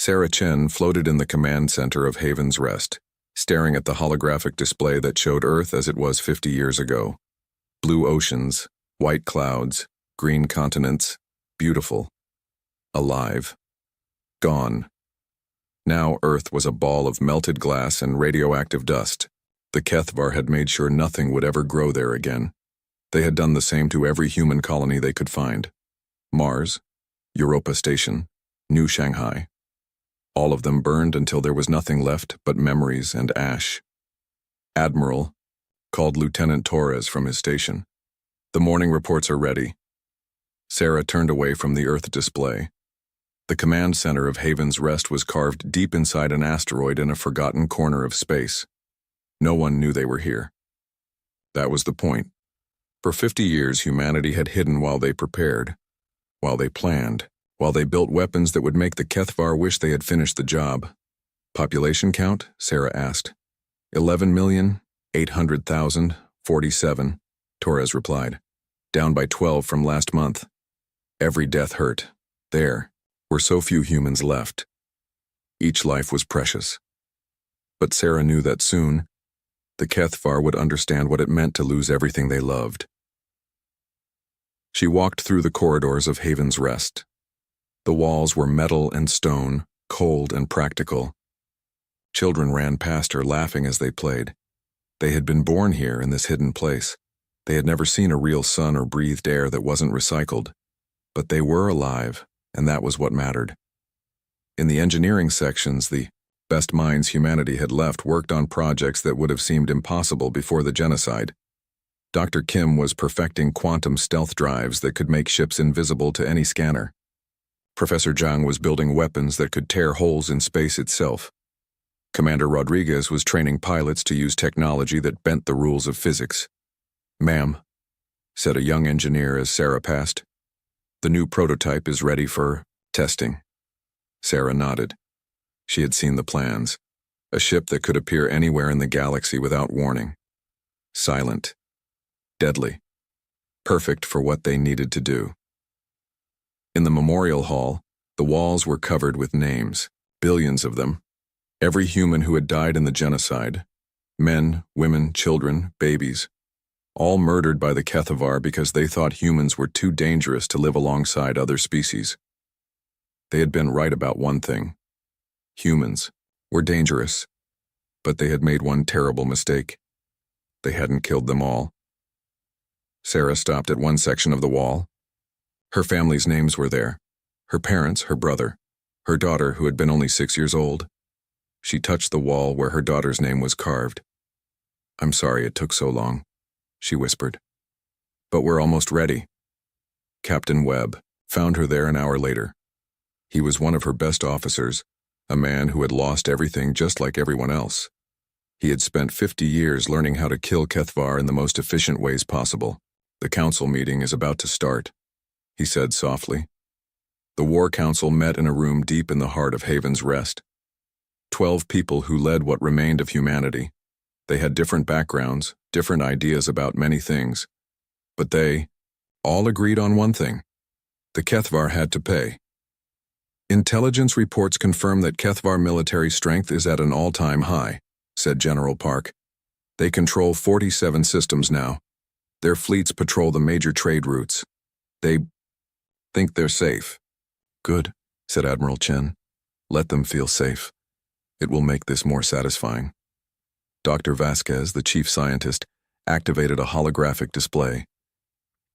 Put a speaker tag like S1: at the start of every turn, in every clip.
S1: Sarah Chen floated in the command center of Haven's Rest, staring at the holographic display that showed Earth as it was 50 years ago. Blue oceans, white clouds, green continents, beautiful. Alive. Gone. Now Earth was a ball of melted glass and radioactive dust. The Kethvar had made sure nothing would ever grow there again. They had done the same to every human colony they could find. Mars, Europa Station, New Shanghai. All of them burned until there was nothing left but memories and ash. Admiral called Lieutenant Torres from his station. The morning reports are ready. Sarah turned away from the Earth display. The command center of Haven's Rest was carved deep inside an asteroid in a forgotten corner of space. No one knew they were here. That was the point. For 50 years, humanity had hidden while they prepared, while they planned, while they built weapons that would make the Kethvar wish they had finished the job. Population count? Sarah asked. 11,800,047, Torres replied. Down by 12 from last month. Every death hurt. There were so few humans left. Each life was precious. But Sarah knew that soon, the Kethvar would understand what it meant to lose everything they loved. She walked through the corridors of Haven's Rest. The walls were metal and stone, cold and practical. Children ran past her, laughing as they played. They had been born here in this hidden place. They had never seen a real sun or breathed air that wasn't recycled. But they were alive, and that was what mattered. In the engineering sections, the best minds humanity had left worked on projects that would have seemed impossible before the genocide. Dr. Kim was perfecting quantum stealth drives that could make ships invisible to any scanner. Professor Zhang was building weapons that could tear holes in space itself. Commander Rodriguez was training pilots to use technology that bent the rules of physics. "Ma'am," said a young engineer as Sarah passed, "the new prototype is ready for testing." Sarah nodded. She had seen the plans. A ship that could appear anywhere in the galaxy without warning. Silent. Deadly. Perfect for what they needed to do. In the memorial hall, the walls were covered with names, billions of them. Every human who had died in the genocide. Men, women, children, babies. All murdered by the Kethvar because they thought humans were too dangerous to live alongside other species. They had been right about one thing. Humans were dangerous, but they had made one terrible mistake. They hadn't killed them all. Sarah stopped at one section of the wall. Her family's names were there. Her parents, her brother, her daughter who had been only 6 years old. She touched the wall where her daughter's name was carved. "I'm sorry it took so long," she whispered. "But we're almost ready." Captain Webb found her there an hour later. He was one of her best officers, a man who had lost everything just like everyone else. He had spent 50 years learning how to kill Kethvar in the most efficient ways possible. "The council meeting is about to start," he said softly. The War Council met in a room deep in the heart of Haven's Rest. 12 people who led what remained of humanity. They had different backgrounds, different ideas about many things. But they all agreed on one thing. The Kethvar had to pay. "Intelligence reports confirm that Kethvar military strength is at an all-time high," said General Park. "They control 47 systems now. Their fleets patrol the major trade routes. They think they're safe." "Good," said Admiral Chen. "Let them feel safe. It will make this more satisfying." Dr. Vasquez, the chief scientist, activated a holographic display.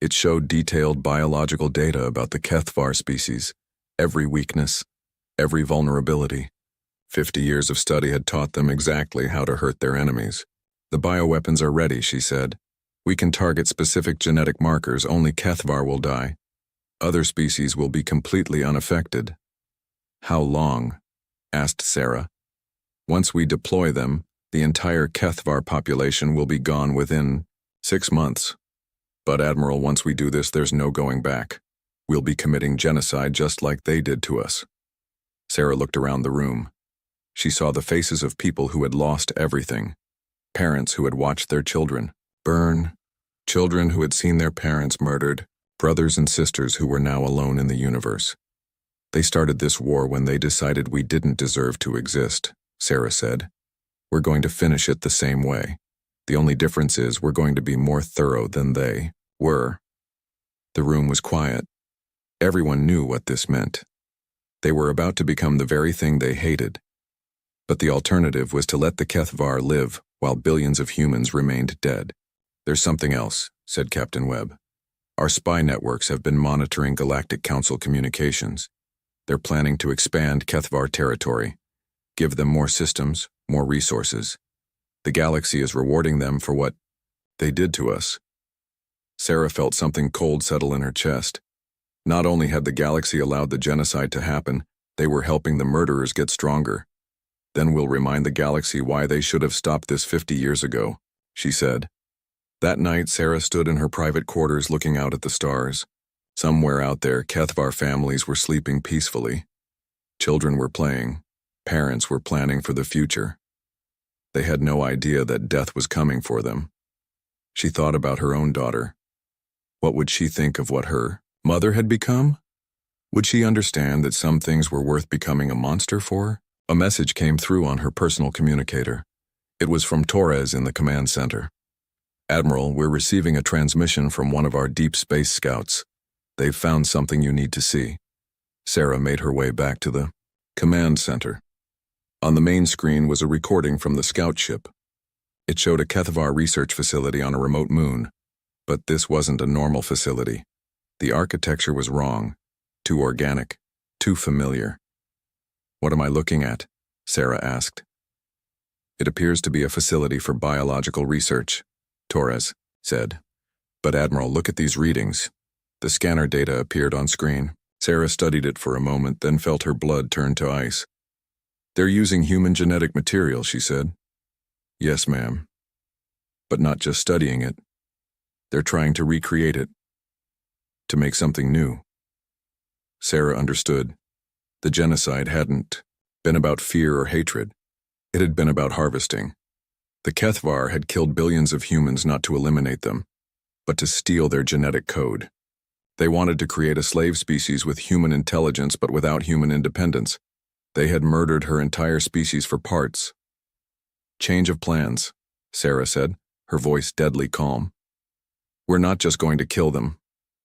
S1: It showed detailed biological data about the Kethvar species, every weakness, every vulnerability. 50 years of study had taught them exactly how to hurt their enemies. "The bioweapons are ready," she said. "We can target specific genetic markers. Only Kethvar will die. Other species will be completely unaffected." "How long?" asked Sarah. "Once we deploy them, the entire Kethvar population will be gone within 6 months. But Admiral, once we do this, there's no going back. We'll be committing genocide just like they did to us." Sarah looked around the room. She saw the faces of people who had lost everything. Parents who had watched their children burn. Children who had seen their parents murdered. Brothers and sisters who were now alone in the universe. They started this war when they decided we didn't deserve to exist, Sarah said. We're going to finish it the same way. The only difference is we're going to be more thorough than they were. The room was quiet. Everyone knew what this meant. They were about to become the very thing they hated. But the alternative was to let the Kethvar live while billions of humans remained dead. There's something else, said Captain Webb. Our spy networks have been monitoring Galactic Council communications. They're planning to expand Kethvar territory, give them more systems, more resources. The galaxy is rewarding them for what they did to us. Sarah felt something cold settle in her chest. Not only had the galaxy allowed the genocide to happen, they were helping the murderers get stronger. Then we'll remind the galaxy why they should have stopped this 50 years ago, she said. That night, Sarah stood in her private quarters looking out at the stars. Somewhere out there, Kethvar families were sleeping peacefully. Children were playing. Parents were planning for the future. They had no idea that death was coming for them. She thought about her own daughter. What would she think of what her mother had become? Would she understand that some things were worth becoming a monster for? A message came through on her personal communicator. It was from Torres in the command center. Admiral, we're receiving a transmission from one of our deep space scouts. They've found something you need to see. Sarah made her way back to the command center. On the main screen was a recording from the scout ship. It showed a Kethvar research facility on a remote moon, but this wasn't a normal facility. The architecture was wrong, too organic, too familiar. What am I looking at? Sarah asked. It appears to be a facility for biological research, Torres said. But Admiral, look at these readings. The scanner data appeared on screen. Sarah studied it for a moment, then felt her blood turn to ice. They're using human genetic material, she said. Yes, ma'am. But not just studying it. They're trying to recreate it. To make something new. Sarah understood. The genocide hadn't been about fear or hatred. It had been about harvesting. The Kethvar had killed billions of humans not to eliminate them, but to steal their genetic code. They wanted to create a slave species with human intelligence but without human independence. They had murdered her entire species for parts. Change of plans, Sarah said, her voice deadly calm. We're not just going to kill them.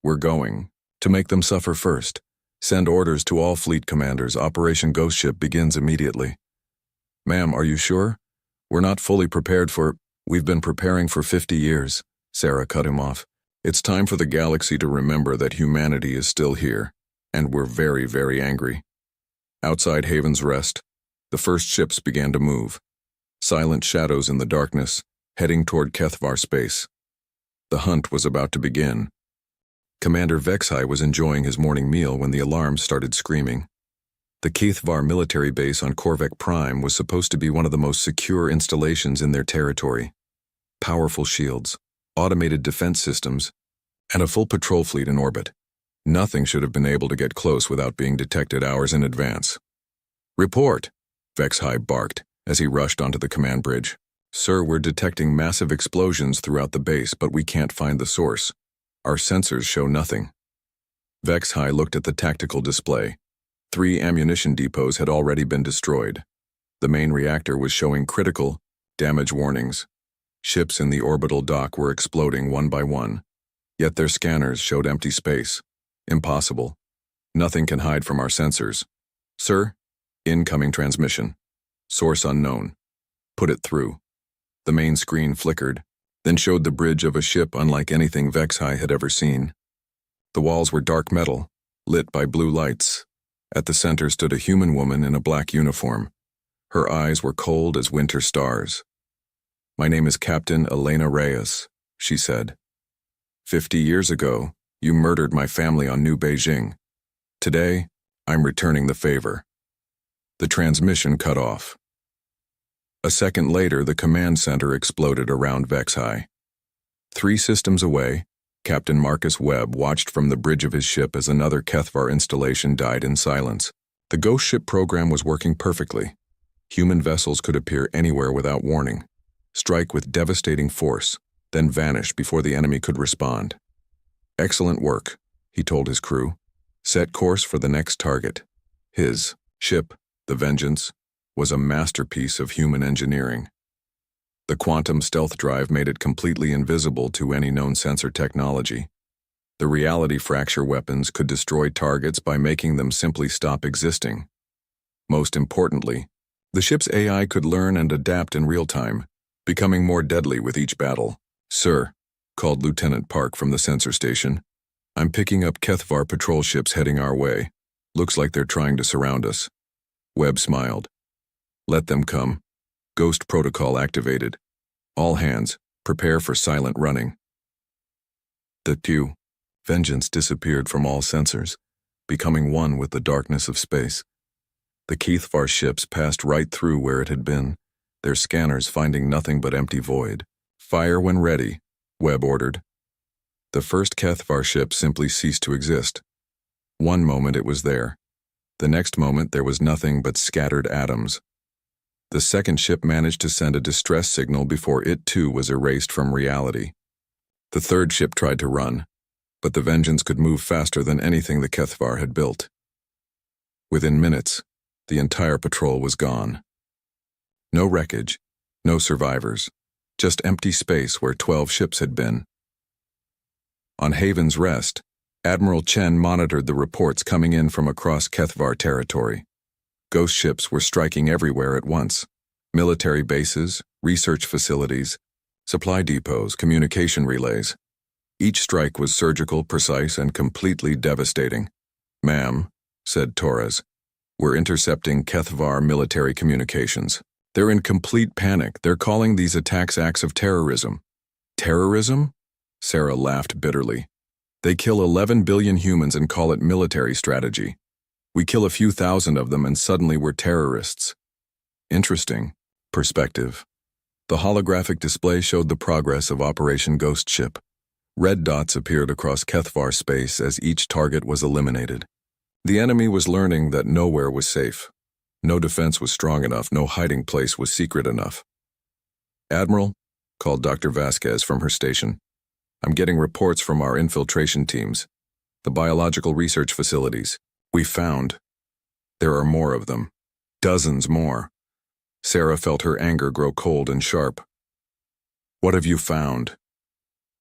S1: We're going to make them suffer first. Send orders to all fleet commanders. Operation Ghost Ship begins immediately. Ma'am, are you sure? We're not fully prepared for... We've been preparing for 50 years, Sarah cut him off. It's time for the galaxy to remember that humanity is still here, and we're very, very angry. Outside Haven's Rest, the first ships began to move. Silent shadows in the darkness, heading toward Kethvar space. The hunt was about to begin. Commander Vexhai was enjoying his morning meal when the alarms started screaming. The Kethvar military base on Korvek Prime was supposed to be one of the most secure installations in their territory. Powerful shields, automated defense systems, and a full patrol fleet in orbit. Nothing should have been able to get close without being detected hours in advance. Report, Vexhai barked as he rushed onto the command bridge. Sir, we're detecting massive explosions throughout the base, but we can't find the source. Our sensors show nothing. Vexhai looked at the tactical display. 3 ammunition depots had already been destroyed. The main reactor was showing critical damage warnings. Ships in the orbital dock were exploding one by one, yet their scanners showed empty space. Impossible. Nothing can hide from our sensors. Sir, incoming transmission. Source unknown. Put it through. The main screen flickered, then showed the bridge of a ship unlike anything Vexhai had ever seen. The walls were dark metal, lit by blue lights. At the center stood a human woman in a black uniform. Her eyes were cold as winter stars. My name is Captain Elena Reyes, she said. 50 years ago, you murdered my family on New Beijing. Today, I'm returning the favor. The transmission cut off. A second later, the command center exploded around Vexhai. 3 systems away, Captain Marcus Webb watched from the bridge of his ship as another Kethvar installation died in silence. The ghost ship program was working perfectly. Human vessels could appear anywhere without warning, strike with devastating force, then vanish before the enemy could respond. Excellent work, he told his crew. Set course for the next target. His ship, the Vengeance, was a masterpiece of human engineering. The quantum stealth drive made it completely invisible to any known sensor technology. The reality fracture weapons could destroy targets by making them simply stop existing. Most importantly, the ship's AI could learn and adapt in real time, becoming more deadly with each battle. "Sir," called Lieutenant Park from the sensor station, "I'm picking up Kethvar patrol ships heading our way. Looks like they're trying to surround us." Webb smiled. "Let them come. Ghost protocol activated. All hands, prepare for silent running." The Vengeance disappeared from all sensors, becoming one with the darkness of space. The Kethvar ships passed right through where it had been, their scanners finding nothing but empty void. "Fire when ready," Webb ordered. The first Kethvar ship simply ceased to exist. One moment it was there. The next moment there was nothing but scattered atoms. The second ship managed to send a distress signal before it too was erased from reality. The third ship tried to run, but the Vengeance could move faster than anything the Kethvar had built. Within minutes, the entire patrol was gone. No wreckage, no survivors, just empty space where 12 ships had been. On Haven's Rest, Admiral Chen monitored the reports coming in from across Kethvar territory. Ghost ships were striking everywhere at once. Military bases, research facilities, supply depots, communication relays. Each strike was surgical, precise, and completely devastating. "Ma'am," said Torres, "we're intercepting Kethvar military communications. They're in complete panic. They're calling these attacks acts of terrorism." "Terrorism?" Sarah laughed bitterly. "They kill 11 billion humans and call it military strategy. We kill a few thousand of them and suddenly we're terrorists." Interesting perspective. The holographic display showed the progress of Operation Ghost Ship. Red dots appeared across Kethvar space as each target was eliminated. The enemy was learning that nowhere was safe. No defense was strong enough, no hiding place was secret enough. "Admiral," called Dr. Vasquez from her station, "I'm getting reports from our infiltration teams, the biological research facilities. We found. There are more of them. Dozens more." Sarah felt her anger grow cold and sharp. "What have you found?"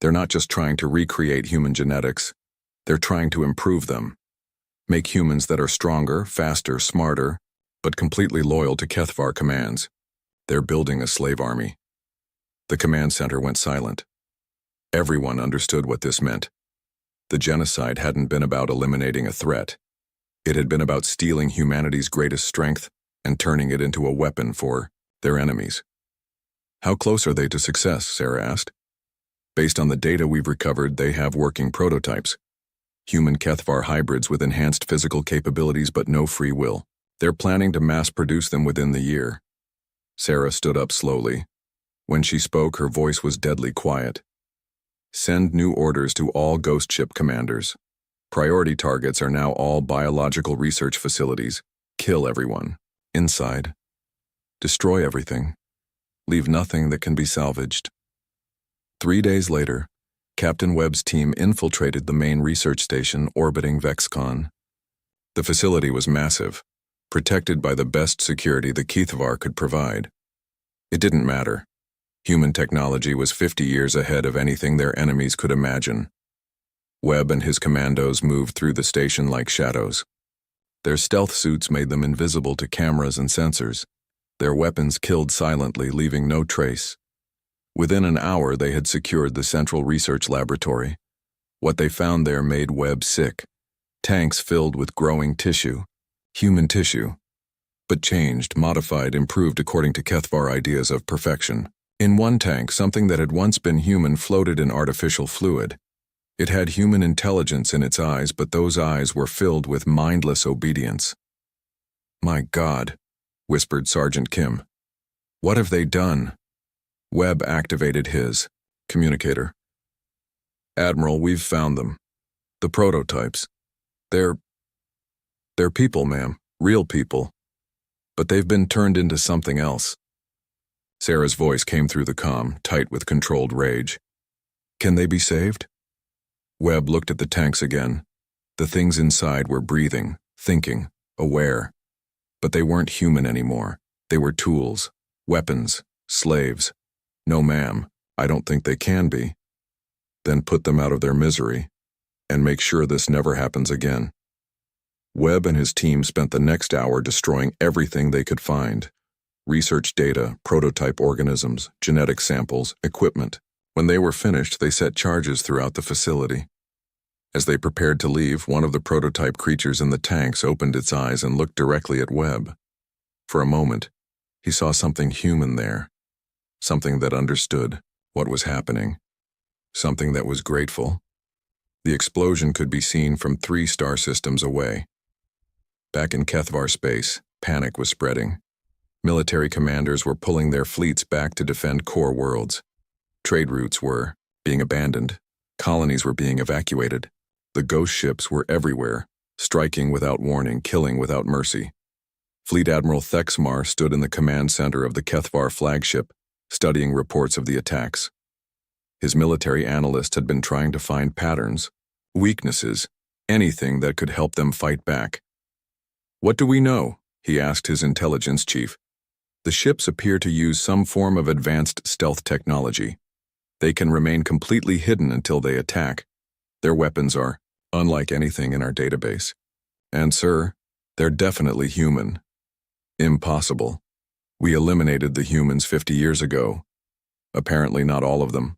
S1: "They're not just trying to recreate human genetics. They're trying to improve them. Make humans that are stronger, faster, smarter, but completely loyal to Kethvar commands. They're building a slave army." The command center went silent. Everyone understood what this meant. The genocide hadn't been about eliminating a threat. It had been about stealing humanity's greatest strength and turning it into a weapon for their enemies. "How close are they to success?" Sarah asked. "Based on the data we've recovered, they have working prototypes. Human Kethvar hybrids with enhanced physical capabilities but no free will. They're planning to mass-produce them within the year." Sarah stood up slowly. When she spoke, her voice was deadly quiet. "Send new orders to all Ghost Ship commanders. Priority targets are now all biological research facilities. Kill everyone. Inside. Destroy everything. Leave nothing that can be salvaged." 3 days later, Captain Webb's team infiltrated the main research station orbiting Vexcon. The facility was massive, protected by the best security the Kethvar could provide. It didn't matter. Human technology was 50 years ahead of anything their enemies could imagine. Webb and his commandos moved through the station like shadows. Their stealth suits made them invisible to cameras and sensors. Their weapons killed silently, leaving no trace. Within an hour, they had secured the Central Research Laboratory. What they found there made Webb sick. Tanks filled with growing tissue. Human tissue. But changed, modified, improved according to Kethvar ideas of perfection. In one tank, something that had once been human floated in artificial fluid. It had human intelligence in its eyes, but those eyes were filled with mindless obedience. "My God," whispered Sergeant Kim. "What have they done?" Webb activated his communicator. "Admiral, we've found them. The prototypes. They're people, ma'am. Real people. But they've been turned into something else." Sarah's voice came through the comm, tight with controlled rage. "Can they be saved?" Webb looked at the tanks again. The things inside were breathing, thinking, aware. But they weren't human anymore. They were tools, weapons, slaves. No, ma'am, I don't think they can be. Then put them out of their misery, and make sure this never happens again. Webb and his team spent the next hour destroying everything they could find. Research data, prototype organisms, genetic samples, equipment. When they were finished, they set charges throughout the facility. As they prepared to leave, one of the prototype creatures in the tanks opened its eyes and looked directly at Webb. For a moment, he saw something human there, something that understood what was happening, something that was grateful. The explosion could be seen from 3 star systems away. Back in Kethvar space, panic was spreading. Military commanders were pulling their fleets back to defend core worlds. Trade routes were being abandoned. Colonies were being evacuated. The ghost ships were everywhere, striking without warning, killing without mercy. Fleet Admiral Thexmar stood in the command center of the Kethvar flagship, studying reports of the attacks. His military analyst had been trying to find patterns, weaknesses, anything that could help them fight back. "What do we know?" he asked his intelligence chief. "The ships appear to use some form of advanced stealth technology. They can remain completely hidden until they attack. Their weapons are unlike anything in our database. And, sir, they're definitely human." "Impossible. We eliminated the humans 50 years ago. Apparently not all of them.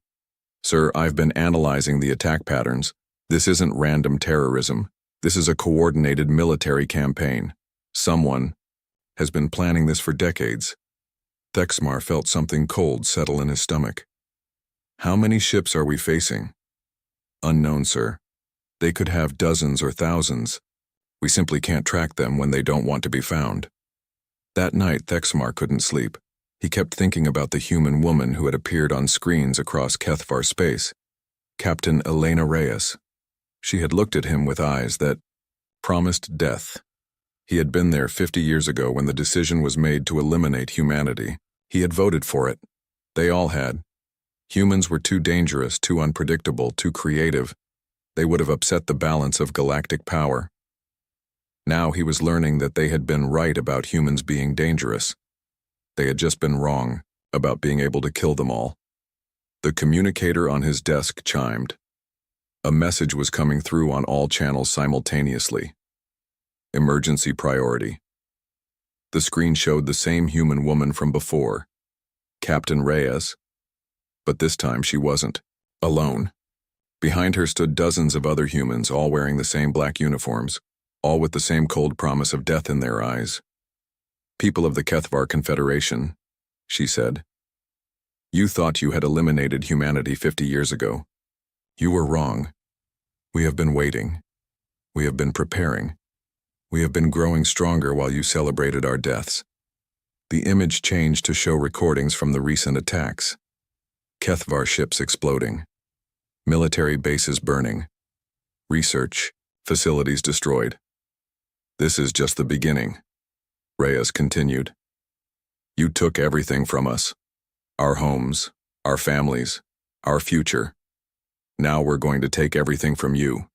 S1: Sir, I've been analyzing the attack patterns. This isn't random terrorism. This is a coordinated military campaign. Someone has been planning this for decades." Thexmar felt something cold settle in his stomach. "How many ships are we facing?" "Unknown, sir. They could have dozens or thousands. We simply can't track them when they don't want to be found." That night, Thexmar couldn't sleep. He kept thinking about the human woman who had appeared on screens across Kethvar space, Captain Elena Reyes. She had looked at him with eyes that promised death. He had been there 50 years ago when the decision was made to eliminate humanity. He had voted for it. They all had. Humans were too dangerous, too unpredictable, too creative. They would have upset the balance of galactic power. Now he was learning that they had been right about humans being dangerous. They had just been wrong about being able to kill them all. The communicator on his desk chimed. A message was coming through on all channels simultaneously. Emergency priority. The screen showed the same human woman from before, Captain Reyes, but this time she wasn't alone. Behind her stood dozens of other humans, all wearing the same black uniforms, all with the same cold promise of death in their eyes. "People of the Kethvar Confederation," she said. "You thought you had eliminated humanity 50 years ago. You were wrong. We have been waiting. We have been preparing. We have been growing stronger while you celebrated our deaths." The image changed to show recordings from the recent attacks. Kethvar ships exploding. Military bases burning. Research facilities destroyed. "This is just the beginning," Reyes continued. "You took everything from us. Our homes, our families, our future. Now we're going to take everything from you.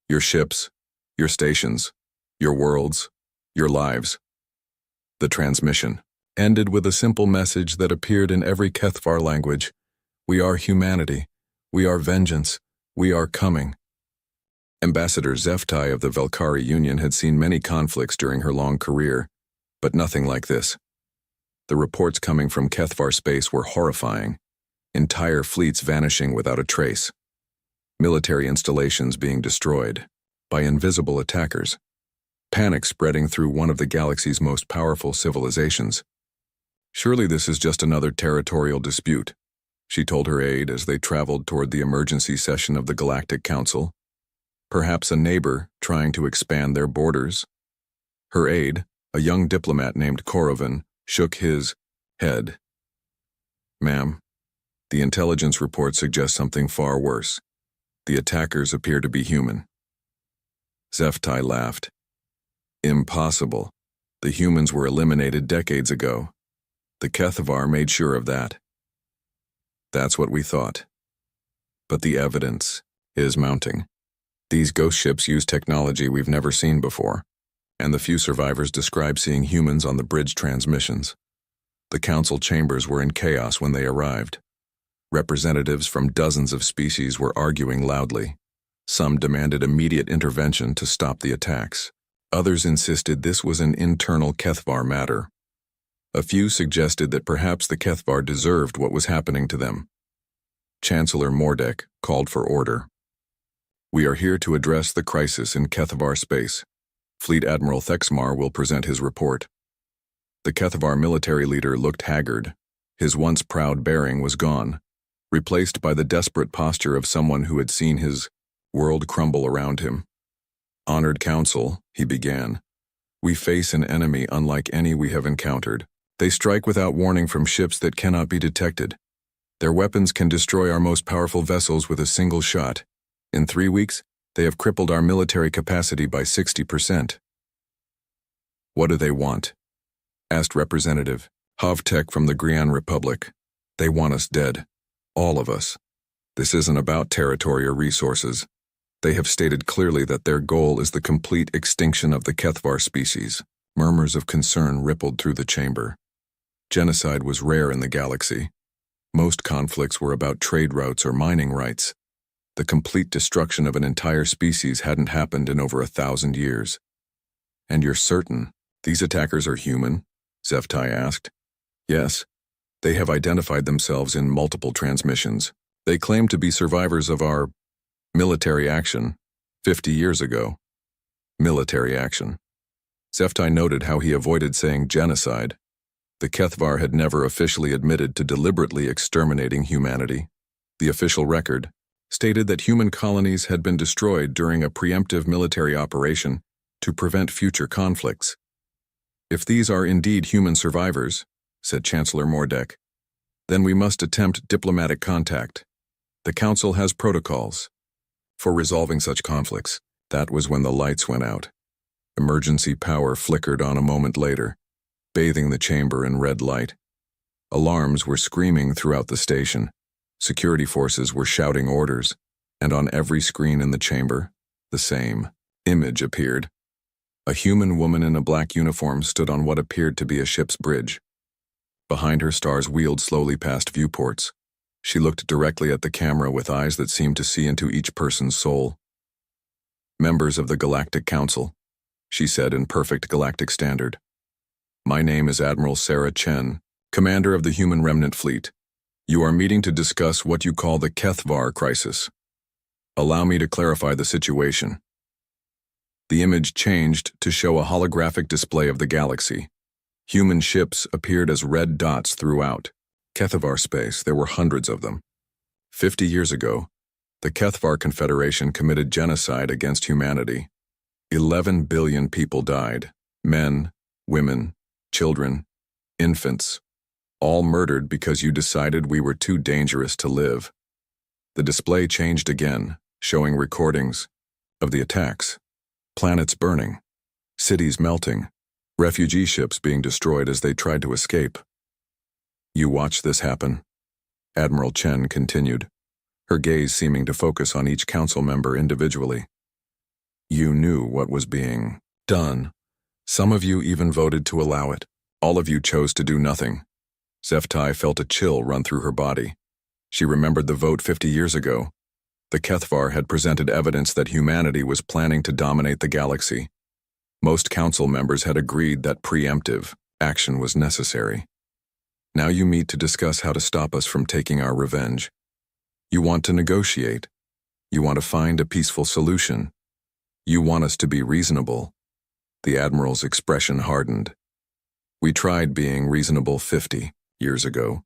S1: Your ships, your stations, your worlds, your lives." The transmission ended with a simple message that appeared in every Kethvar language. "We are humanity. We are vengeance. We are coming." Ambassador Zeftai of the Velkari Union had seen many conflicts during her long career, but nothing like this. The reports coming from Kethvar space were horrifying. Entire fleets vanishing without a trace. Military installations being destroyed by invisible attackers. Panic spreading through one of the galaxy's most powerful civilizations. "Surely this is just another territorial dispute," she told her aide as they traveled toward the emergency session of the Galactic Council. "Perhaps a neighbor trying to expand their borders." Her aide, a young diplomat named Korovan, shook his head. "Ma'am, the intelligence report suggests something far worse. The attackers appear to be human." Zeftai laughed. "Impossible. The humans were eliminated decades ago. The Kethvar made sure of that." "That's what we thought. But the evidence is mounting. These ghost ships use technology we've never seen before, and the few survivors described seeing humans on the bridge transmissions. The council chambers were in chaos when they arrived. Representatives from dozens of species were arguing loudly. Some demanded immediate intervention to stop the attacks. Others insisted this was an internal Kethvar matter. A few suggested that perhaps the Kethvar deserved what was happening to them. Chancellor Mordek called for order. "We are here to address the crisis in Kethvar space. Fleet Admiral Thexmar will present his report." The Kethvar military leader looked haggard. His once proud bearing was gone, replaced by the desperate posture of someone who had seen his world crumble around him. "Honored Council," he began, "we face an enemy unlike any we have encountered. They strike without warning from ships that cannot be detected. Their weapons can destroy our most powerful vessels with a single shot. In 3 weeks, they have crippled our military capacity by 60%. "What do they want?" asked Representative Havtek from the Grian Republic. "They want us dead. All of us. This isn't about territory or resources. They have stated clearly that their goal is the complete extinction of the Kethvar species." Murmurs of concern rippled through the chamber. Genocide was rare in the galaxy. Most conflicts were about trade routes or mining rights. The complete destruction of an entire species hadn't happened in over 1,000 years. "And you're certain these attackers are human?" Zeftai asked. "Yes. They have identified themselves in multiple transmissions. They claim to be survivors of our military action 50 years ago." Military action. Zeftai noted how he avoided saying genocide. The Kethvar had never officially admitted to deliberately exterminating humanity. The official record stated that human colonies had been destroyed during a preemptive military operation to prevent future conflicts. "If these are indeed human survivors," said Chancellor Mordek, "then we must attempt diplomatic contact. The Council has protocols for resolving such conflicts." That was when the lights went out. Emergency power flickered on a moment later, bathing the chamber in red light. Alarms were screaming throughout the station. Security forces were shouting orders, and on every screen in the chamber, the same image appeared. A human woman in a black uniform stood on what appeared to be a ship's bridge. Behind her, stars wheeled slowly past viewports. She looked directly at the camera with eyes that seemed to see into each person's soul. "Members of the Galactic Council," she said in perfect galactic standard. "My name is Admiral Sarah Chen, commander of the Human Remnant Fleet. You are meeting to discuss what you call the Kethvar crisis. Allow me to clarify the situation." The image changed to show a holographic display of the galaxy. Human ships appeared as red dots throughout. Kethvar space, there were hundreds of them. 50 years ago, the Kethvar Confederation committed genocide against humanity. 11 billion people died. Men, women, children, infants, all murdered because you decided we were too dangerous to live. The display changed again, showing recordings of the attacks. Planets burning, cities melting, refugee ships being destroyed as they tried to escape. "You watched this happen," Admiral Chen continued, her gaze seeming to focus on each council member individually. "You knew what was being done. Some of you even voted to allow it. All of you chose to do nothing." Zeftai felt a chill run through her body. She remembered the vote 50 years ago. The Kethvar had presented evidence that humanity was planning to dominate the galaxy. Most council members had agreed that preemptive action was necessary. Now you meet to discuss how to stop us from taking our revenge. You want to negotiate. You want to find a peaceful solution. You want us to be reasonable. The Admiral's expression hardened. "We tried being reasonable 50 years ago.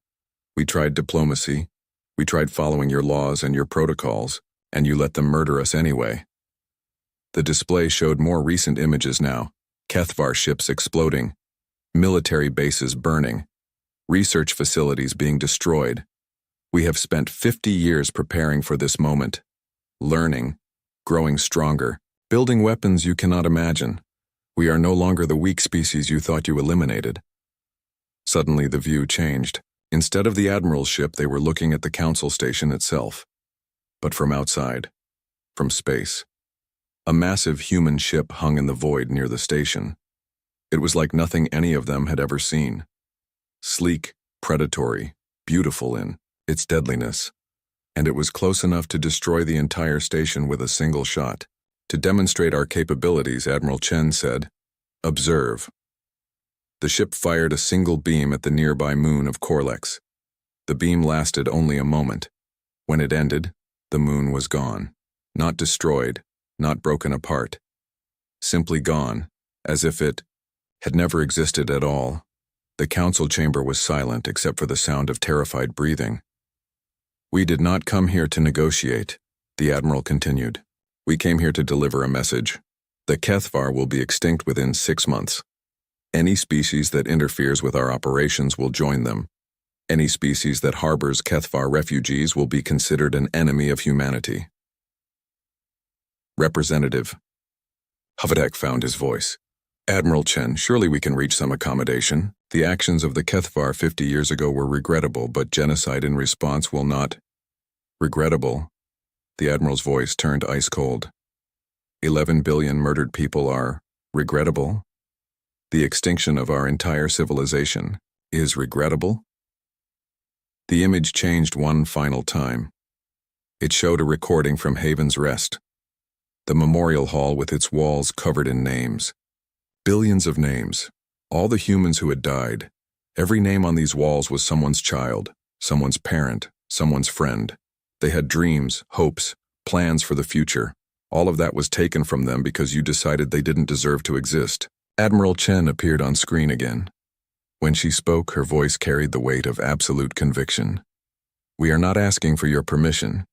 S1: We tried diplomacy. We tried following your laws and your protocols, and you let them murder us anyway." The display showed more recent images now. Kethvar ships exploding, military bases burning, research facilities being destroyed. "We have spent 50 years preparing for this moment, learning, growing stronger, building weapons you cannot imagine. We are no longer the weak species you thought you eliminated." Suddenly the view changed. Instead of the Admiral's ship, they were looking at the Council station itself. But from outside, from space. A massive human ship hung in the void near the station. It was like nothing any of them had ever seen. Sleek, predatory, beautiful in its deadliness. And it was close enough to destroy the entire station with a single shot. To demonstrate our capabilities, Admiral Chen said, "Observe." The ship fired a single beam at the nearby moon of Corlex. The beam lasted only a moment. When it ended, the moon was gone. Not destroyed, not broken apart. Simply gone, as if it had never existed at all. The council chamber was silent except for the sound of terrified breathing. "We did not come here to negotiate," the admiral continued. "We came here to deliver a message. The Kethvar will be extinct within 6 months. Any species that interferes with our operations will join them. Any species that harbors Kethvar refugees will be considered an enemy of humanity." Representative Havadek found his voice. "Admiral Chen, surely we can reach some accommodation. The actions of the Kethvar 50 years ago were regrettable, but genocide in response will not." "Regrettable?" The admiral's voice turned ice cold. 11 billion murdered people are regrettable? The extinction of our entire civilization is regrettable? The image changed one final time. It showed a recording from Haven's Rest. The memorial hall with its walls covered in names. Billions of names. All the humans who had died. Every name on these walls was someone's child, someone's parent, someone's friend. They had dreams, hopes, plans for the future. All of that was taken from them because you decided they didn't deserve to exist. Admiral Chen appeared on screen again. When she spoke, her voice carried the weight of absolute conviction. "We are not asking for your permission.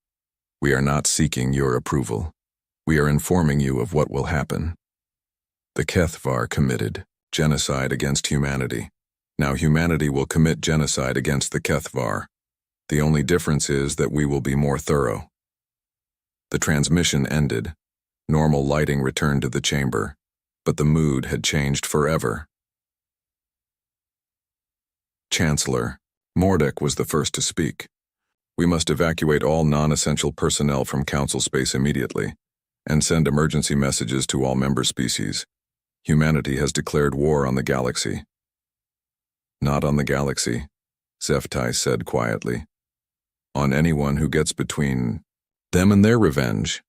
S1: We are not seeking your approval. We are informing you of what will happen. The Kethvar committed genocide against humanity. Now humanity will commit genocide against the Kethvar. The only difference is that we will be more thorough." The transmission ended. Normal lighting returned to the chamber, but the mood had changed forever. Chancellor Mordek was the first to speak. "We must evacuate all non-essential personnel from Council space immediately, and send emergency messages to all member species. Humanity has declared war on the galaxy." "Not on the galaxy," Zeftai said quietly. "On anyone who gets between them and their revenge."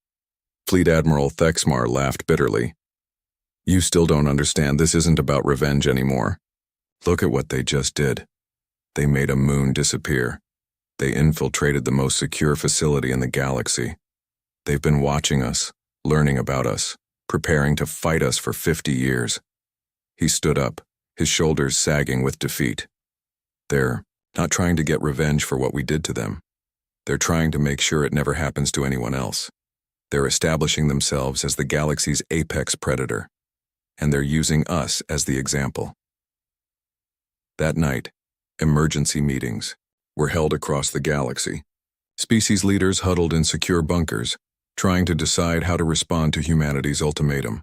S1: Fleet Admiral Thexmar laughed bitterly. "You still don't understand. This isn't about revenge anymore. Look at what they just did. They made a moon disappear. They infiltrated the most secure facility in the galaxy. They've been watching us, learning about us, preparing to fight us for 50 years. He stood up, his shoulders sagging with defeat. "They're not trying to get revenge for what we did to them. They're trying to make sure it never happens to anyone else. They're establishing themselves as the galaxy's apex predator, and they're using us as the example." That night, emergency meetings were held across the galaxy. Species leaders huddled in secure bunkers, trying to decide how to respond to humanity's ultimatum.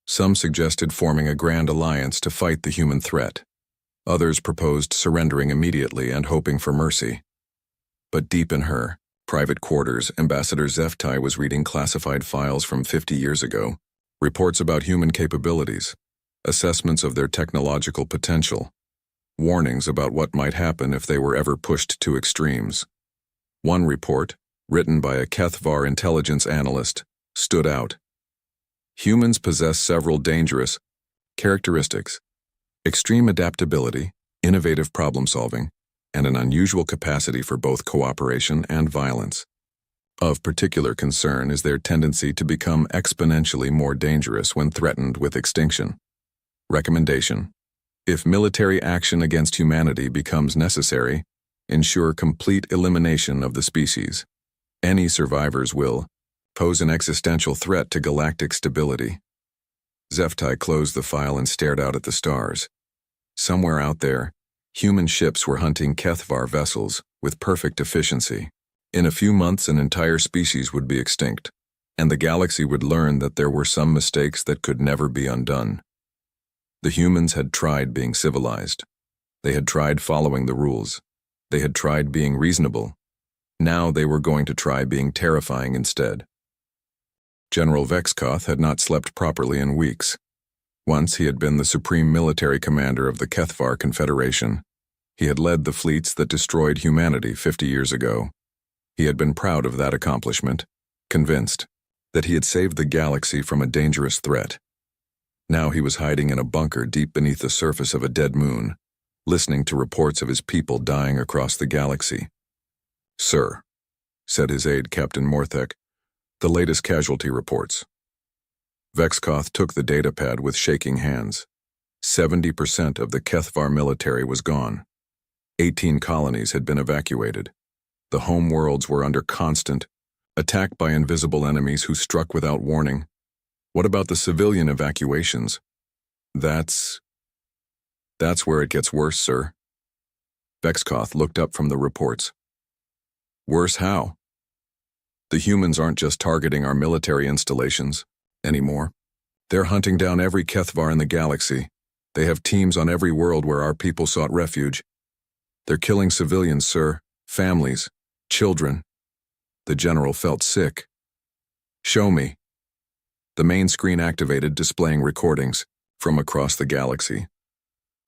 S1: Some suggested forming a grand alliance to fight the human threat. Others proposed surrendering immediately and hoping for mercy. But deep in her private quarters, Ambassador Zeftai was reading classified files from 50 years ago, reports about human capabilities, assessments of their technological potential, warnings about what might happen if they were ever pushed to extremes. One report, written by a Kethvar intelligence analyst, stood out. Humans possess several dangerous characteristics: extreme adaptability, innovative problem-solving, and an unusual capacity for both cooperation and violence. Of particular concern is their tendency to become exponentially more dangerous when threatened with extinction. Recommendation: if military action against humanity becomes necessary, ensure complete elimination of the species. Any survivors will pose an existential threat to galactic stability. Zeftai closed the file and stared out at the stars. Somewhere out there, human ships were hunting Kethvar vessels with perfect efficiency. In a few months, an entire species would be extinct, and the galaxy would learn that there were some mistakes that could never be undone. The humans had tried being civilized. They had tried following the rules. They had tried being reasonable. Now they were going to try being terrifying instead. General Vexkoth had not slept properly in weeks. Once he had been the supreme military commander of the Kethvar Confederation. He had led the fleets that destroyed humanity 50 years ago. He had been proud of that accomplishment, convinced that he had saved the galaxy from a dangerous threat. Now he was hiding in a bunker deep beneath the surface of a dead moon, listening to reports of his people dying across the galaxy. "Sir," said his aide, Captain Morthek, "the latest casualty reports." Vexkoth took the datapad with shaking hands. 70% of the Kethvar military was gone. 18 colonies had been evacuated. The home worlds were under constant attack by invisible enemies who struck without warning. What about the civilian evacuations? That's where it gets worse, sir. Vexkoth looked up from the reports. Worse how? The humans aren't just targeting our military installations anymore. They're hunting down every Kethvar in the galaxy. They have teams on every world where our people sought refuge. They're killing civilians, sir, families, children. The general felt sick. Show me. The main screen activated, displaying recordings from across the galaxy.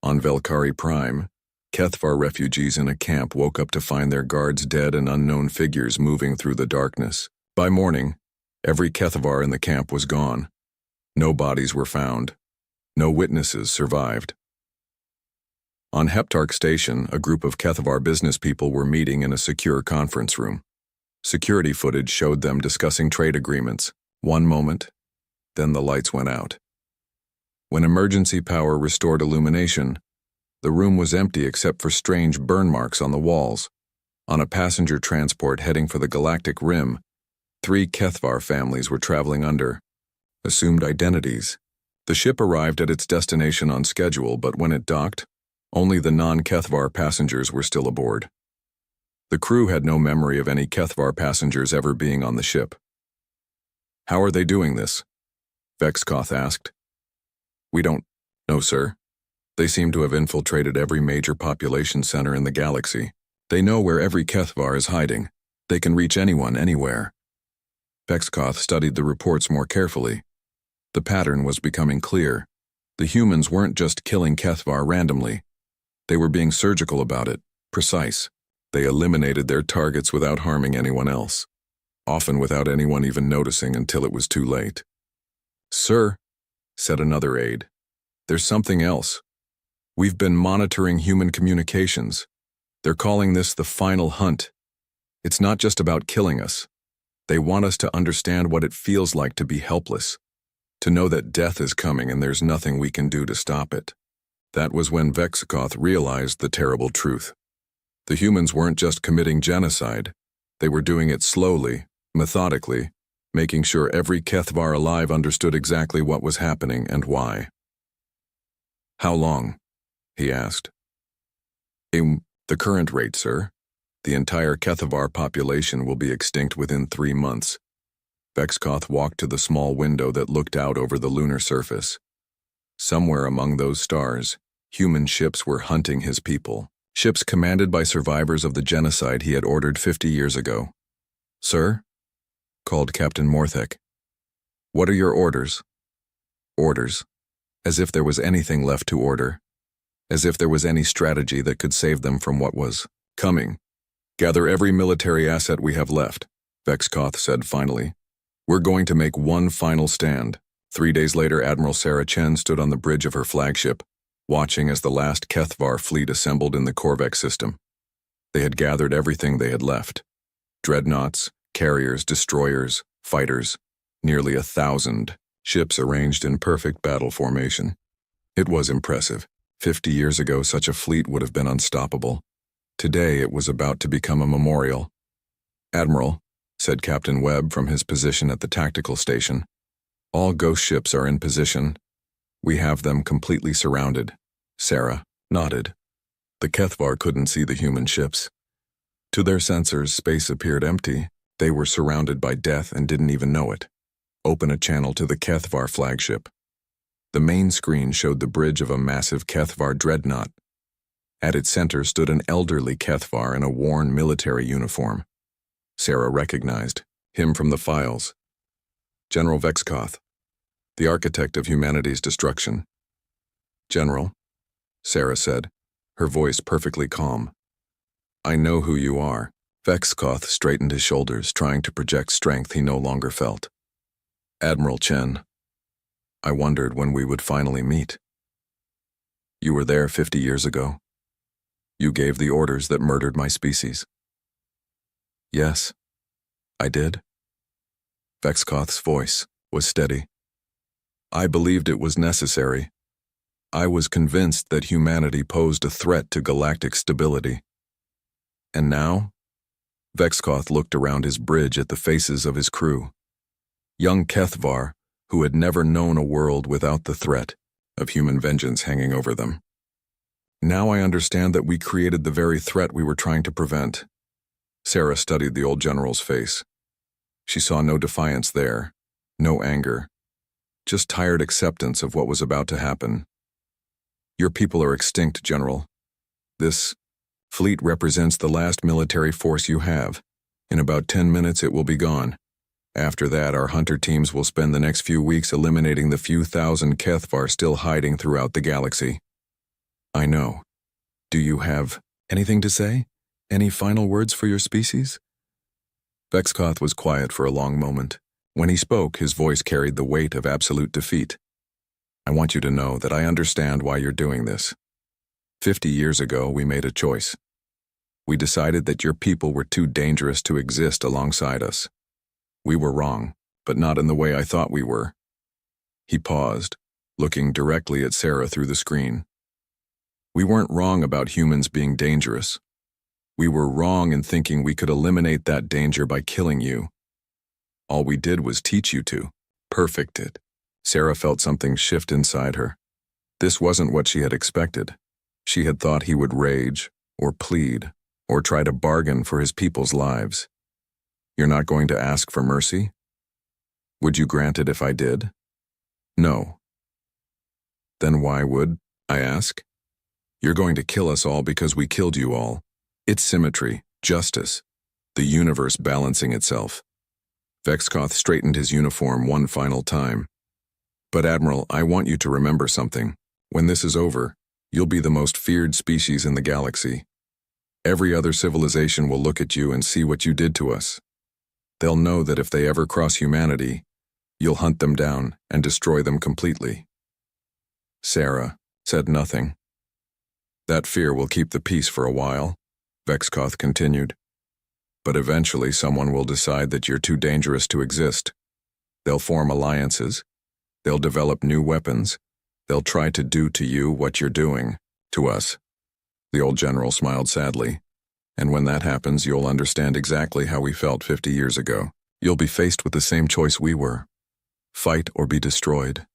S1: On Velkari Prime, Kethvar refugees in a camp woke up to find their guards dead and unknown figures moving through the darkness. By morning, every Kethvar in the camp was gone. No bodies were found. No witnesses survived. On Heptarch Station, a group of Kethvar business people were meeting in a secure conference room. Security footage showed them discussing trade agreements. One moment, then the lights went out. When emergency power restored illumination, the room was empty except for strange burn marks on the walls. On a passenger transport heading for the Galactic Rim, 3 Kethvar families were traveling under assumed identities. The ship arrived at its destination on schedule, but when it docked, only the non-Kethvar passengers were still aboard. The crew had no memory of any Kethvar passengers ever being on the ship. How are they doing this? Vexkoth asked. We don't know, sir. They seem to have infiltrated every major population center in the galaxy. They know where every Kethvar is hiding. They can reach anyone, anywhere. Vexkoth studied the reports more carefully. The pattern was becoming clear. The humans weren't just killing Kethvar randomly. They were being surgical about it, precise. They eliminated their targets without harming anyone else, often without anyone even noticing until it was too late. Sir, said another aide, there's something else. We've been monitoring human communications. They're calling this the final hunt. It's not just about killing us. They want us to understand what it feels like to be helpless, to know that death is coming and there's nothing we can do to stop it. That was when Vexkoth realized the terrible truth. The humans weren't just committing genocide. They were doing it slowly, methodically, making sure every Kethvar alive understood exactly what was happening and why. How long? He asked. The current rate, sir. The entire Kethvar population will be extinct within 3 months. Vexkoth walked to the small window that looked out over the lunar surface. Somewhere among those stars, human ships were hunting his people. Ships commanded by survivors of the genocide he had ordered 50 years ago. Sir? Called Captain Morthek. What are your orders? Orders. As if there was anything left to order. As if there was any strategy that could save them from what was coming. Gather every military asset we have left, Vexkoth said finally. We're going to make one final stand. 3 days later, Admiral Sarah Chen stood on the bridge of her flagship, watching as the last Kethvar fleet assembled in the Korvek system. They had gathered everything they had left. Dreadnoughts, carriers, destroyers, fighters, nearly 1,000 ships arranged in perfect battle formation. It was impressive. 50 years ago, such a fleet would have been unstoppable. Today, it was about to become a memorial. Admiral, said Captain Webb from his position at the tactical station, all ghost ships are in position. We have them completely surrounded. Sarah nodded. The Kethvar couldn't see the human ships. To their sensors, space appeared empty. They were surrounded by death and didn't even know it. Open a channel to the Kethvar flagship. The main screen showed the bridge of a massive Kethvar dreadnought. At its center stood an elderly Kethvar in a worn military uniform. Sarah recognized him from the files. General Vexkoth, the architect of humanity's destruction. General, Sarah said, her voice perfectly calm. I know who you are. Vexkoth straightened his shoulders, trying to project strength he no longer felt. Admiral Chen, I wondered when we would finally meet. You were there 50 years ago. You gave the orders that murdered my species. Yes, I did. Vexkoth's voice was steady. I believed it was necessary. I was convinced that humanity posed a threat to galactic stability. And now? Vexkoth looked around his bridge at the faces of his crew. Young Kethvar, who had never known a world without the threat of human vengeance hanging over them. Now I understand that we created the very threat we were trying to prevent. Sarah studied the old general's face. She saw no defiance there, no anger, just tired acceptance of what was about to happen. Your people are extinct, General. This fleet represents the last military force you have. In about 10 minutes it will be gone. After that, our hunter teams will spend the next few weeks eliminating the few thousand Kethvar still hiding throughout the galaxy. I know. Do you have anything to say? Any final words for your species? Vexkoth was quiet for a long moment. When he spoke, his voice carried the weight of absolute defeat. I want you to know that I understand why you're doing this. 50 years ago, we made a choice. We decided that your people were too dangerous to exist alongside us. We were wrong, but not in the way I thought we were. He paused, looking directly at Sarah through the screen. We weren't wrong about humans being dangerous. We were wrong in thinking we could eliminate that danger by killing you. All we did was teach you to. Perfect it. Sarah felt something shift inside her. This wasn't what she had expected. She had thought he would rage, or plead, or try to bargain for his people's lives. You're not going to ask for mercy? Would you grant it if I did? No. Then why would I ask? You're going to kill us all because we killed you all. It's symmetry, justice, the universe balancing itself. Vexkoth straightened his uniform one final time. But Admiral, I want you to remember something. When this is over, you'll be the most feared species in the galaxy. Every other civilization will look at you and see what you did to us. They'll know that if they ever cross humanity, you'll hunt them down and destroy them completely. Sarah said nothing. That fear will keep the peace for a while, Vexkoth continued. But eventually someone will decide that you're too dangerous to exist. They'll form alliances. They'll develop new weapons. They'll try to do to you what you're doing to us. The old general smiled sadly. And when that happens, you'll understand exactly how we felt 50 years ago. You'll be faced with the same choice we were. Fight or be destroyed.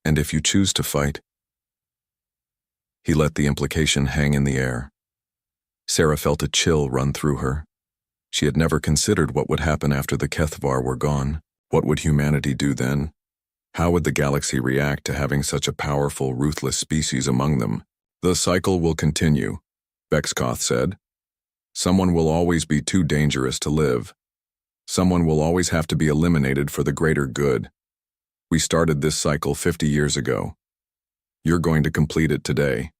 S1: And if you choose to fight... He let the implication hang in the air. Sarah felt a chill run through her. She had never considered what would happen after the Kethvar were gone. What would humanity do then? How would the galaxy react to having such a powerful, ruthless species among them? The cycle will continue, Vexkoth said. Someone will always be too dangerous to live. Someone will always have to be eliminated for the greater good. We started this cycle 50 years ago. You're going to complete it today.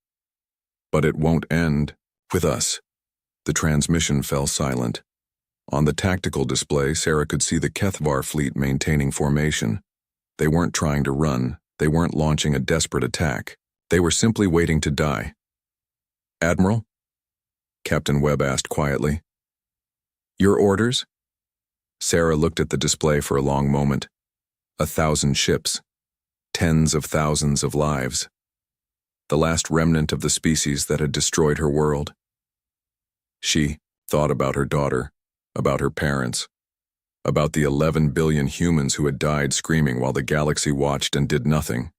S1: But it won't end with us. The transmission fell silent. On the tactical display, Sarah could see the Kethvar fleet maintaining formation. They weren't trying to run. They weren't launching a desperate attack. They were simply waiting to die. Admiral? Captain Webb asked quietly. Your orders? Sarah looked at the display for a long moment. 1,000 ships. Tens of thousands of lives. The last remnant of the species that had destroyed her world. She thought about her daughter, about her parents, about the 11 billion humans who had died screaming while the galaxy watched and did nothing.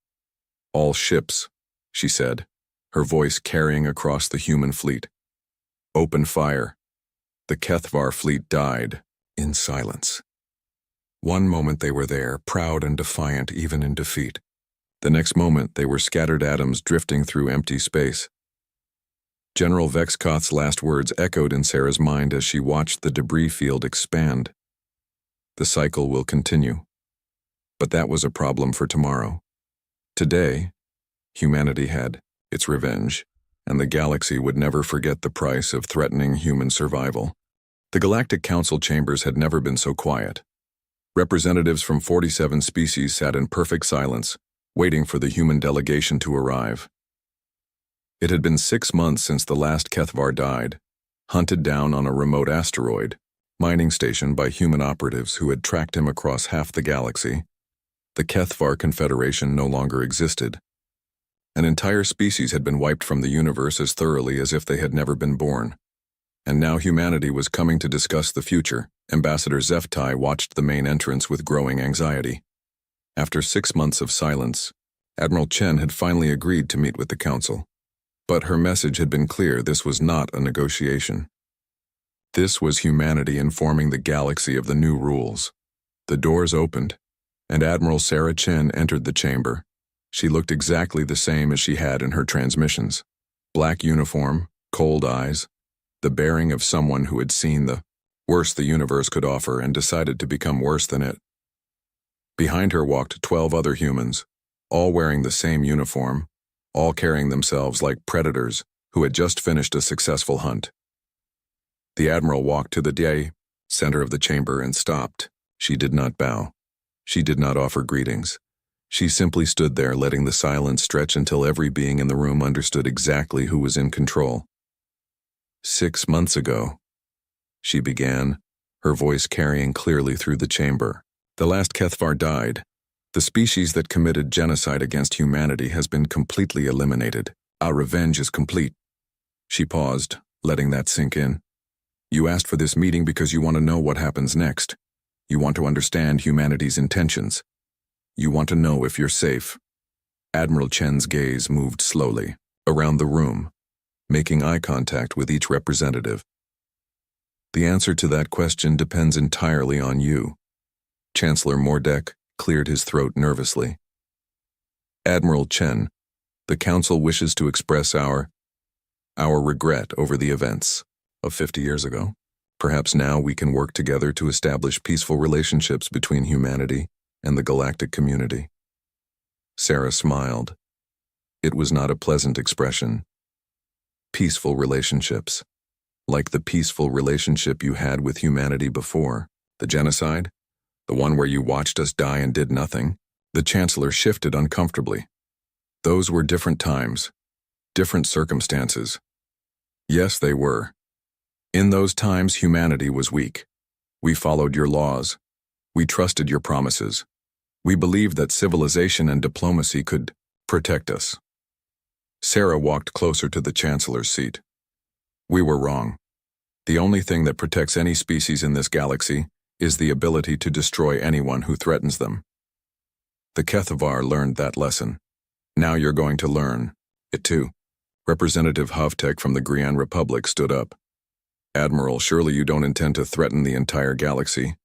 S1: All ships, she said, her voice carrying across the human fleet. Open fire. The Kethvar fleet died in silence. One moment they were there, proud and defiant even in defeat. The next moment they were scattered atoms drifting through empty space. General Vexkoth's last words echoed in Sarah's mind as she watched the debris field expand. The cycle will continue. But that was a problem for tomorrow. Today, humanity had its revenge, and the galaxy would never forget the price of threatening human survival. The Galactic Council chambers had never been so quiet. Representatives from 47 species sat in perfect silence, waiting for the human delegation to arrive. It had been 6 months since the last Kethvar died, hunted down on a remote asteroid, mining station by human operatives who had tracked him across half the galaxy. The Kethvar Confederation no longer existed. An entire species had been wiped from the universe as thoroughly as if they had never been born. And now humanity was coming to discuss the future. Ambassador Zeftai watched the main entrance with growing anxiety. After 6 months of silence, Admiral Chen had finally agreed to meet with the Council. But her message had been clear: this was not a negotiation. This was humanity informing the galaxy of the new rules. The doors opened, and Admiral Sarah Chen entered the chamber. She looked exactly the same as she had in her transmissions. Black uniform, cold eyes, the bearing of someone who had seen the worst the universe could offer and decided to become worse than it. Behind her walked 12 other humans, all wearing the same uniform, all carrying themselves like predators who had just finished a successful hunt. The Admiral walked to the center of the chamber and stopped. She did not bow. She did not offer greetings. She simply stood there, letting the silence stretch until every being in the room understood exactly who was in control. 6 months ago, she began, her voice carrying clearly through the chamber. The last Kethvar died. The species that committed genocide against humanity has been completely eliminated. Our revenge is complete. She paused, letting that sink in. You asked for this meeting because you want to know what happens next. You want to understand humanity's intentions. You want to know if you're safe. Admiral Chen's gaze moved slowly around the room, making eye contact with each representative. The answer to that question depends entirely on you. Chancellor Mordek cleared his throat nervously. Admiral Chen, the Council wishes to express our regret over the events of 50 years ago. Perhaps now we can work together to establish peaceful relationships between humanity and the galactic community. Sarah smiled. It was not a pleasant expression. Peaceful relationships. Like the peaceful relationship you had with humanity before. The genocide? The one where you watched us die and did nothing? The Chancellor shifted uncomfortably. Those were different times. Different circumstances. Yes, they were. In those times, humanity was weak. We followed your laws. We trusted your promises. We believed that civilization and diplomacy could protect us. Sarah walked closer to the Chancellor's seat. We were wrong. The only thing that protects any species in this galaxy is the ability to destroy anyone who threatens them. The Kethvar learned that lesson. Now you're going to learn it too. Representative Hovtek from the Grian Republic stood up. Admiral, surely you don't intend to threaten the entire galaxy.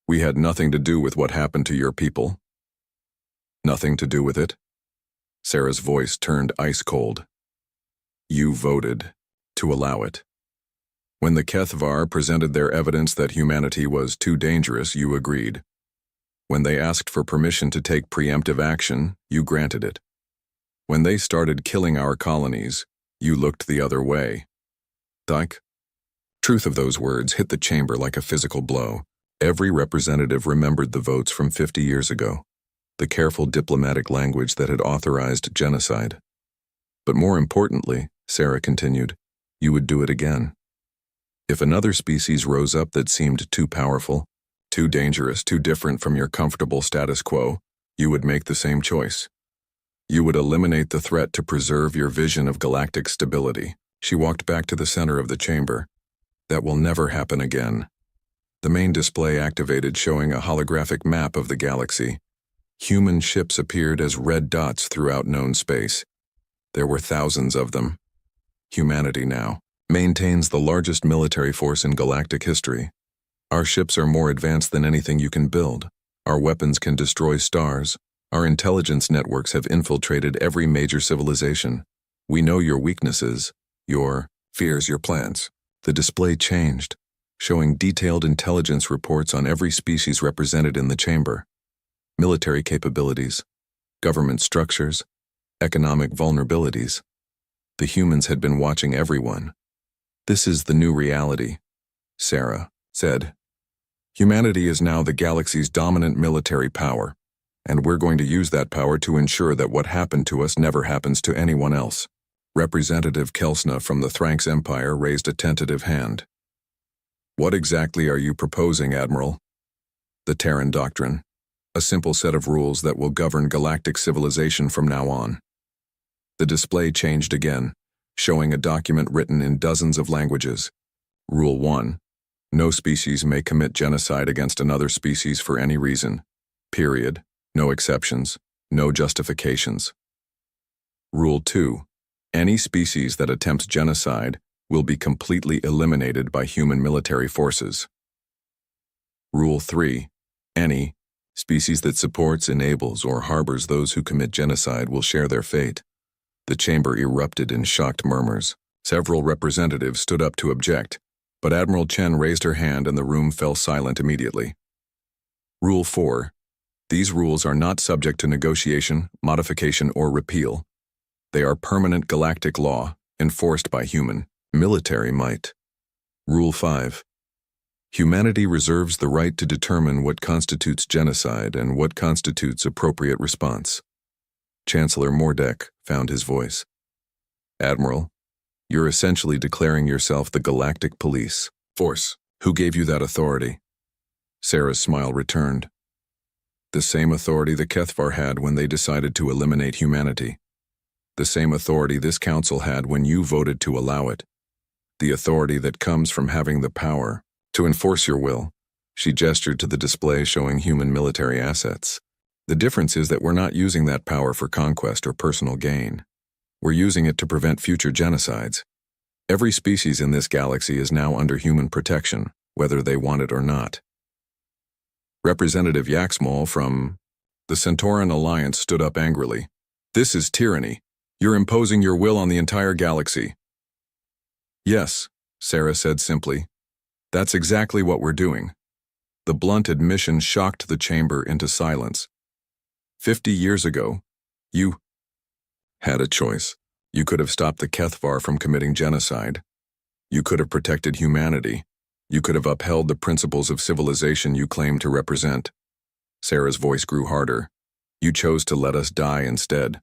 S1: We had nothing to do with what happened to your people. Nothing to do with it? Sarah's voice turned ice cold. You voted to allow it. When the Kethvar presented their evidence that humanity was too dangerous, you agreed. When they asked for permission to take preemptive action, you granted it. When they started killing our colonies, you looked the other way. Dyke? Truth of those words hit the chamber like a physical blow. Every representative remembered the votes from 50 years ago, the careful diplomatic language that had authorized genocide. But more importantly, Sarah continued, you would do it again. If another species rose up that seemed too powerful, too dangerous, too different from your comfortable status quo, you would make the same choice. You would eliminate the threat to preserve your vision of galactic stability. She walked back to the center of the chamber. That will never happen again. The main display activated, showing a holographic map of the galaxy. Human ships appeared as red dots throughout known space. There were thousands of them. Humanity now maintains the largest military force in galactic history. Our ships are more advanced than anything you can build. Our weapons can destroy stars. Our intelligence networks have infiltrated every major civilization. We know your weaknesses, your fears, your plans. The display changed, showing detailed intelligence reports on every species represented in the chamber. military capabilities, government structures, economic vulnerabilities. The humans had been watching everyone. This is the new reality, Sarah said. Humanity is now the galaxy's dominant military power, and we're going to use that power to ensure that what happened to us never happens to anyone else. Representative Kelsna from the Thranx Empire raised a tentative hand. What exactly are you proposing, Admiral? The Terran Doctrine, a simple set of rules that will govern galactic civilization from now on. The display changed again, showing a document written in dozens of languages. Rule 1. No species may commit genocide against another species for any reason. Period. No exceptions. No justifications. Rule 2. Any species that attempts genocide will be completely eliminated by human military forces. Rule 3. Any species that supports, enables, or harbors those who commit genocide will share their fate. The chamber erupted in shocked murmurs. Several representatives stood up to object, but Admiral Chen raised her hand and the room fell silent immediately. Rule 4. These rules are not subject to negotiation, modification, or repeal. They are permanent galactic law, enforced by human military might. Rule 5. Humanity reserves the right to determine what constitutes genocide and what constitutes appropriate response. Chancellor Mordek found his voice. Admiral, you're essentially declaring yourself the galactic police force. Who gave you that authority? Sarah's smile returned. The same authority the Kethvar had when they decided to eliminate humanity. The same authority this council had when you voted to allow it. The authority that comes from having the power to enforce your will. She gestured to the display showing human military assets. The difference is that we're not using that power for conquest or personal gain. We're using it to prevent future genocides. Every species in this galaxy is now under human protection, whether they want it or not. Representative Yaxmal from the Centauran Alliance stood up angrily. This is tyranny. You're imposing your will on the entire galaxy. Yes, Sarah said simply. That's exactly what we're doing. The blunt admission shocked the chamber into silence. 50 years ago, you had a choice. You could have stopped the Kethvar from committing genocide. You could have protected humanity. You could have upheld the principles of civilization you claim to represent. Sarah's voice grew harder. You chose to let us die instead.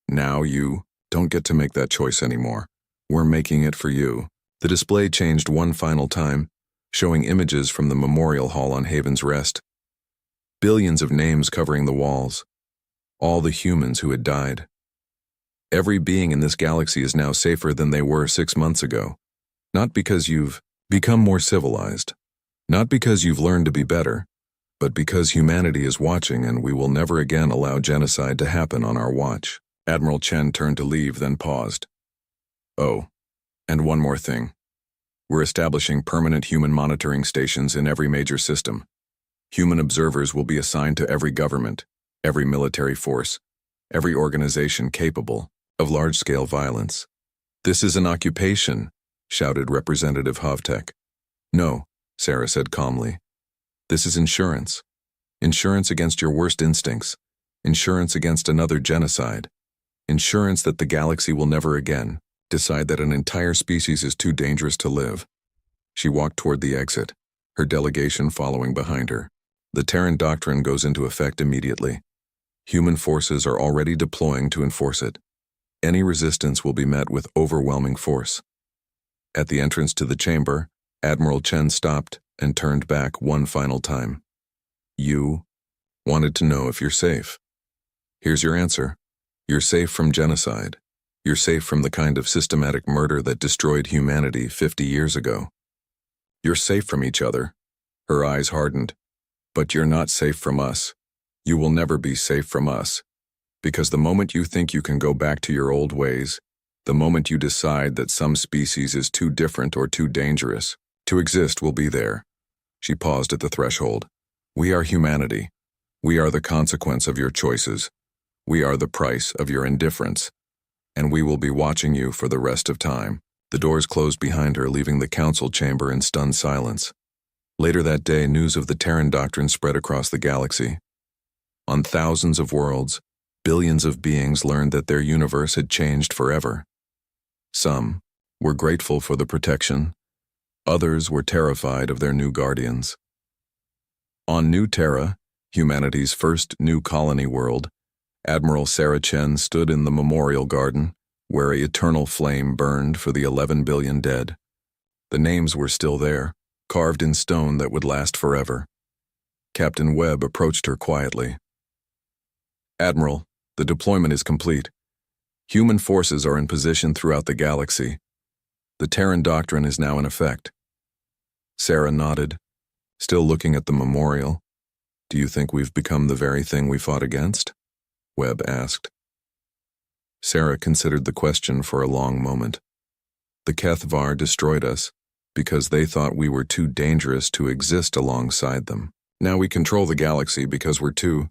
S1: Now you don't get to make that choice anymore. We're making it for you. The display changed one final time, showing images from the memorial hall on Haven's Rest. Billions of names covering the walls. All the humans who had died. Every being in this galaxy is now safer than they were 6 months ago. Not because you've become more civilized. Not because you've learned to be better. But because humanity is watching and we will never again allow genocide to happen on our watch. Admiral Chen turned to leave, then paused. Oh, and one more thing. We're establishing permanent human monitoring stations in every major system. Human observers will be assigned to every government, every military force, every organization capable of large-scale violence. This is an occupation, shouted Representative Hovtek. No, Sarah said calmly. This is insurance. Insurance against your worst instincts. Insurance against another genocide. Insurance that the galaxy will never again decide that an entire species is too dangerous to live. She walked toward the exit, her delegation following behind her. The Terran Doctrine goes into effect immediately. Human forces are already deploying to enforce it. Any resistance will be met with overwhelming force. At the entrance to the chamber, Admiral Chen stopped and turned back one final time. You wanted to know if you're safe. Here's your answer. You're safe from genocide. You're safe from the kind of systematic murder that destroyed humanity 50 years ago. You're safe from each other. Her eyes hardened. But you're not safe from us. You will never be safe from us. Because the moment you think you can go back to your old ways, the moment you decide that some species is too different or too dangerous to exist will be there. She paused at the threshold. We are humanity. We are the consequence of your choices. We are the price of your indifference. And we will be watching you for the rest of time. The doors closed behind her, leaving the council chamber in stunned silence. Later that day, news of the Terran Doctrine spread across the galaxy. On thousands of worlds, billions of beings learned that their universe had changed forever. Some were grateful for the protection. Others were terrified of their new guardians. On New Terra, humanity's first new colony world, Admiral Sarah Chen stood in the memorial garden, where an eternal flame burned for the 11 billion dead. The names were still there, carved in stone that would last forever. Captain Webb approached her quietly. "Admiral, the deployment is complete. Human forces are in position throughout the galaxy. The Terran doctrine is now in effect." Sarah nodded, still looking at the memorial. "Do you think we've become the very thing we fought against?" Webb asked. Sarah considered the question for a long moment. "The Kethvar destroyed us because they thought we were too dangerous to exist alongside them. Now we control the galaxy because we're too